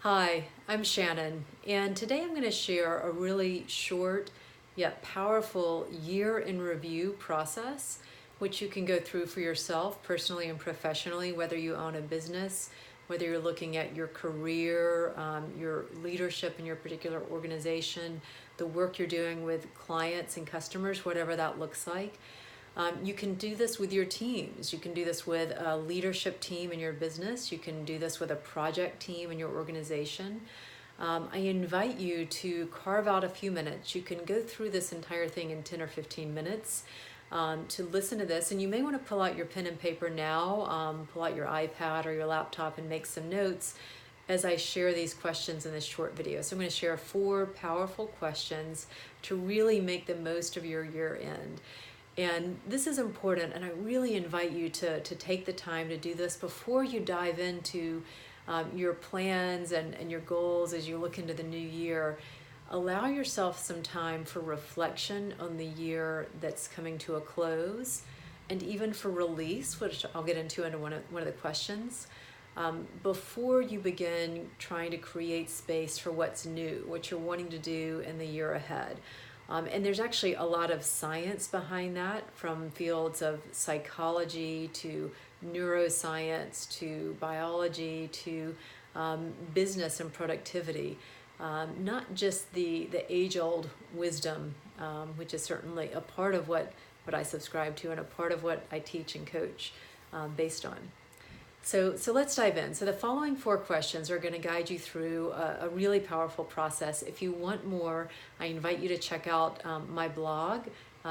Hi, I'm Shannon, and today I'm going to share a really short yet powerful year in review process, which you can go through for yourself, personally and professionally, whether you own a business, whether you're looking at your career, your leadership in your particular organization, the work you're doing with clients and customers, whatever that looks like. You can do this with your teams. You can do this with a leadership team in your business. You can do this with a project team in your organization. I invite you to carve out a few minutes. You can go through this entire thing in 10 or 15 minutes to listen to this. And you may want to pull out your pen and paper now, pull out your iPad or your laptop and make some notes as I share these questions in this short video. So I'm going to share 4 powerful questions to really make the most of your year end. And this is important, and I really invite you to take the time to do this before you dive into your plans and your goals as you look into the new year. Allow yourself some time for reflection on the year that's coming to a close, and even for release, which I'll get into one of the questions, before you begin trying to create space for what's new, what you're wanting to do in the year ahead. And there's actually a lot of science behind that, from fields of psychology to neuroscience to biology to business and productivity. Not just the age-old wisdom, which is certainly a part of what I subscribe to and a part of what I teach and coach based on. So let's dive in. So the following 4 questions are going to guide you through a really powerful process. If you want more, I invite you to check out my blog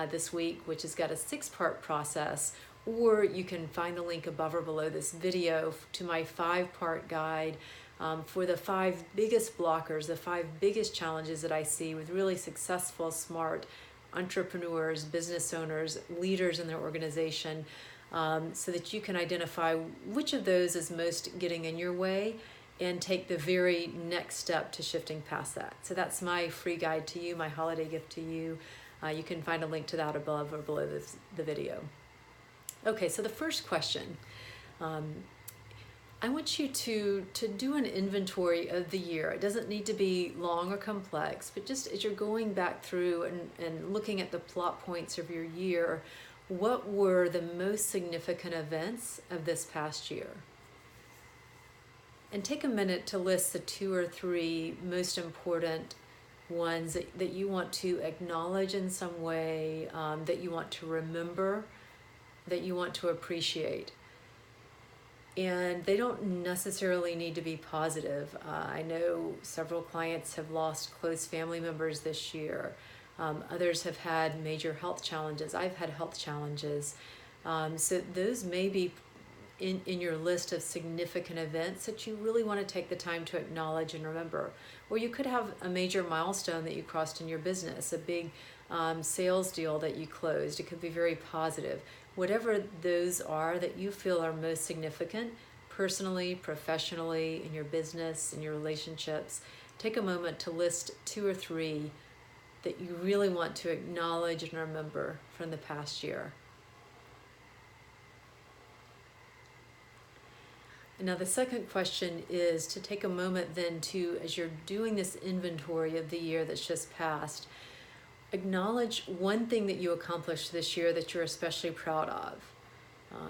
this week, which has got a 6-part process, or you can find the link above or below this video to my 5-part guide for the 5 biggest blockers, the 5 biggest challenges that I see with really successful, smart entrepreneurs, business owners, leaders in their organization, so that you can identify which of those is most getting in your way and take the very next step to shifting past that. So that's my free guide to you, my holiday gift to you. You can find a link to that above or below the video. Okay, so the first question. I want you to do an inventory of the year. It doesn't need to be long or complex, but just as you're going back through and looking at the plot points of your year, what were the most significant events of this past year? And take a minute to list the 2 or 3 most important ones that you want to acknowledge in some way, that you want to remember, that you want to appreciate. And they don't necessarily need to be positive. I know several clients have lost close family members this year. Others have had major health challenges. I've had health challenges. So those may be in your list of significant events that you really want to take the time to acknowledge and remember. Or you could have a major milestone that you crossed in your business, a big sales deal that you closed. It could be very positive. Whatever those are that you feel are most significant, personally, professionally, in your business, in your relationships, take a moment to list 2 or 3 that you really want to acknowledge and remember from the past year. Now the second question is to take a moment then to, as you're doing this inventory of the year that's just passed, acknowledge one thing that you accomplished this year that you're especially proud of.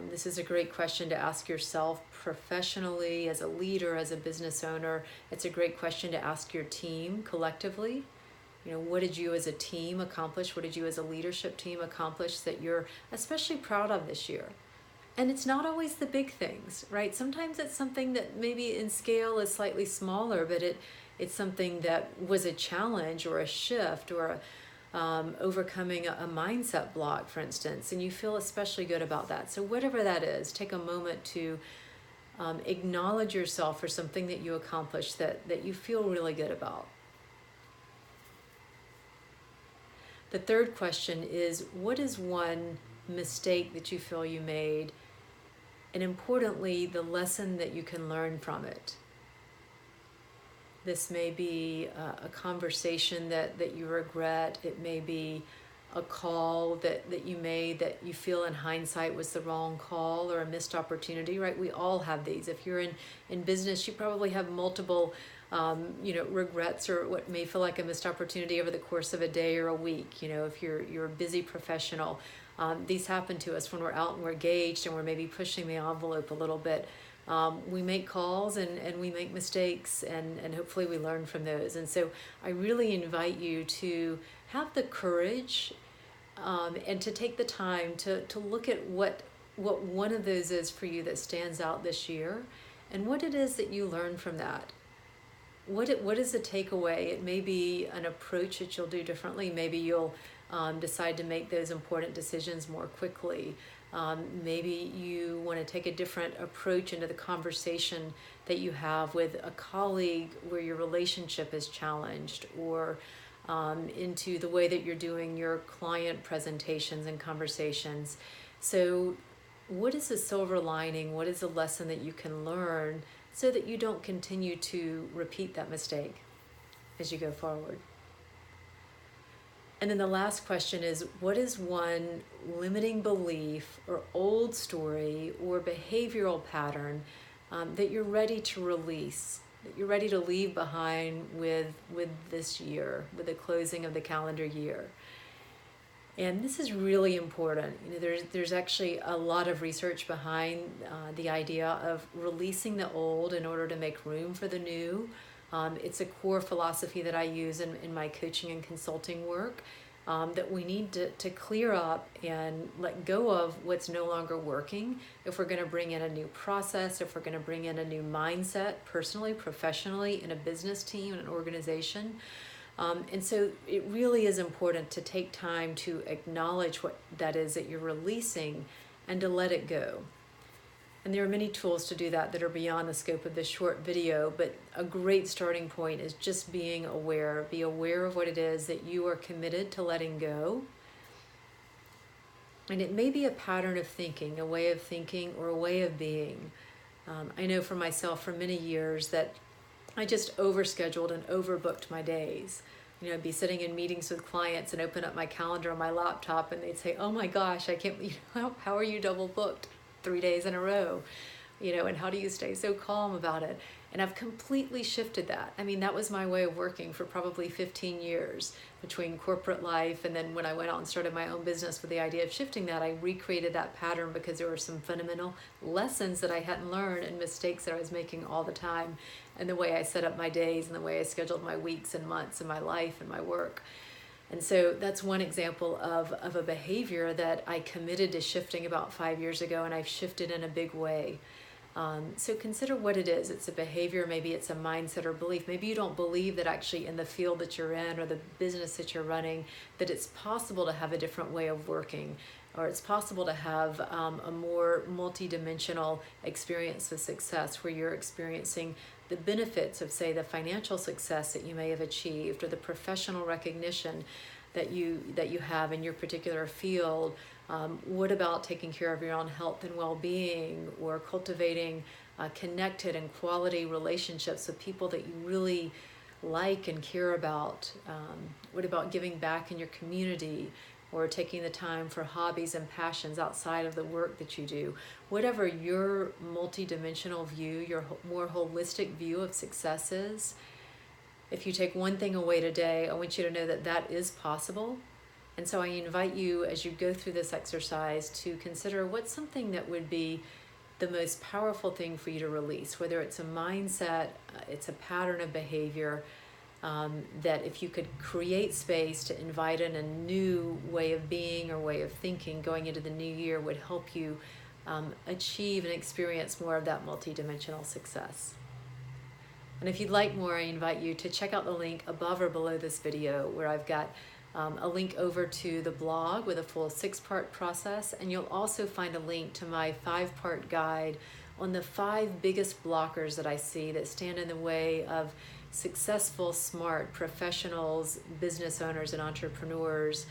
This is a great question to ask yourself professionally, as a leader, as a business owner. It's a great question to ask your team collectively. You know, what did you as a team accomplish? What did you as a leadership team accomplish that you're especially proud of this year? And it's not always the big things, right? Sometimes it's something that maybe in scale is slightly smaller, but it's something that was a challenge or a shift or overcoming a mindset block, for instance, and you feel especially good about that. So whatever that is, take a moment to acknowledge yourself for something that you accomplished that you feel really good about. The third question is, what is one mistake that you feel you made? And importantly, the lesson that you can learn from it. This may be a conversation that you regret. It may be a call that you made that you feel in hindsight was the wrong call or a missed opportunity, right? We all have these. If you're in business, you probably have multiple regrets or what may feel like a missed opportunity over the course of a day or a week. If you're a busy professional, these happen to us when we're out and we're engaged and we're maybe pushing the envelope a little bit. We make calls and we make mistakes, and hopefully we learn from those. And so I really invite you to have the courage and to take the time to look at what one of those is for you that stands out this year, and what it is that you learn from that. What is the takeaway? It may be an approach that you'll do differently. Maybe you'll decide to make those important decisions more quickly. Maybe you want to take a different approach into the conversation that you have with a colleague where your relationship is challenged, or into the way that you're doing your client presentations and conversations. So what is the silver lining? What is the lesson that you can learn so that you don't continue to repeat that mistake as you go forward? And then the last question is, what is one limiting belief or old story or behavioral pattern that you're ready to release, that you're ready to leave behind with this year, with the closing of the calendar year? And this is really important. There's actually a lot of research behind the idea of releasing the old in order to make room for the new. It's a core philosophy that I use in my coaching and consulting work, that we need to clear up and let go of what's no longer working if we're going to bring in a new process, if we're going to bring in a new mindset, personally, professionally, in a business team, in an organization. And so it really is important to take time to acknowledge what that is that you're releasing and to let it go. And there are many tools to do that are beyond the scope of this short video, but a great starting point is just being aware. Be aware of what it is that you are committed to letting go. And it may be a pattern of thinking, a way of thinking, or a way of being. I know for myself for many years that I just overscheduled and overbooked my days. I'd be sitting in meetings with clients and open up my calendar on my laptop and they'd say, "Oh my gosh, I can't, how are you double booked 3 days in a row? And how do you stay so calm about it?" And I've completely shifted that. That was my way of working for probably 15 years between corporate life and then when I went out and started my own business with the idea of shifting that, I recreated that pattern because there were some fundamental lessons that I hadn't learned and mistakes that I was making all the time, and the way I set up my days and the way I scheduled my weeks and months and my life and my work. And so that's one example of a behavior that I committed to shifting about 5 years ago, and I've shifted in a big way. So consider what it is. It's a behavior, maybe it's a mindset or belief. Maybe you don't believe that actually in the field that you're in or the business that you're running, that it's possible to have a different way of working, or it's possible to have a more multidimensional experience of success where you're experiencing the benefits of, say, the financial success that you may have achieved, or the professional recognition that you have in your particular field. What about taking care of your own health and well-being, or cultivating connected and quality relationships with people that you really like and care about? What about giving back in your community, or taking the time for hobbies and passions outside of the work that you do? Whatever your multidimensional view, your more holistic view of success is, if you take one thing away today, I want you to know that that is possible. And so I invite you, as you go through this exercise, to consider what's something that would be the most powerful thing for you to release, whether it's a mindset, it's a pattern of behavior, that if you could create space to invite in a new way of being or way of thinking going into the new year, would help you achieve and experience more of that multidimensional success. And if you'd like more, I invite you to check out the link above or below this video, where I've got a link over to the blog with a full 6-part process, and you'll also find a link to my 5-part guide on the 5 biggest blockers that I see that stand in the way of successful, smart professionals, business owners, and entrepreneurs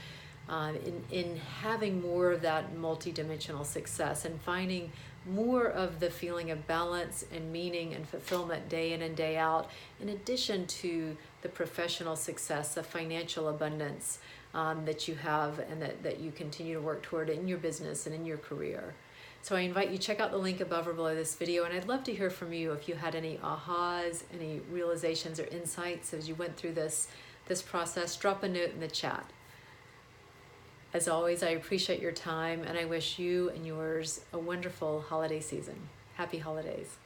in having more of that multidimensional success and finding more of the feeling of balance and meaning and fulfillment day in and day out, in addition to the professional success, the financial abundance that you have and that you continue to work toward in your business and in your career. So I invite you to check out the link above or below this video, and I'd love to hear from you if you had any ahas, any realizations or insights as you went through this process. Drop a note in the chat. As always, I appreciate your time, and I wish you and yours a wonderful holiday season. Happy holidays.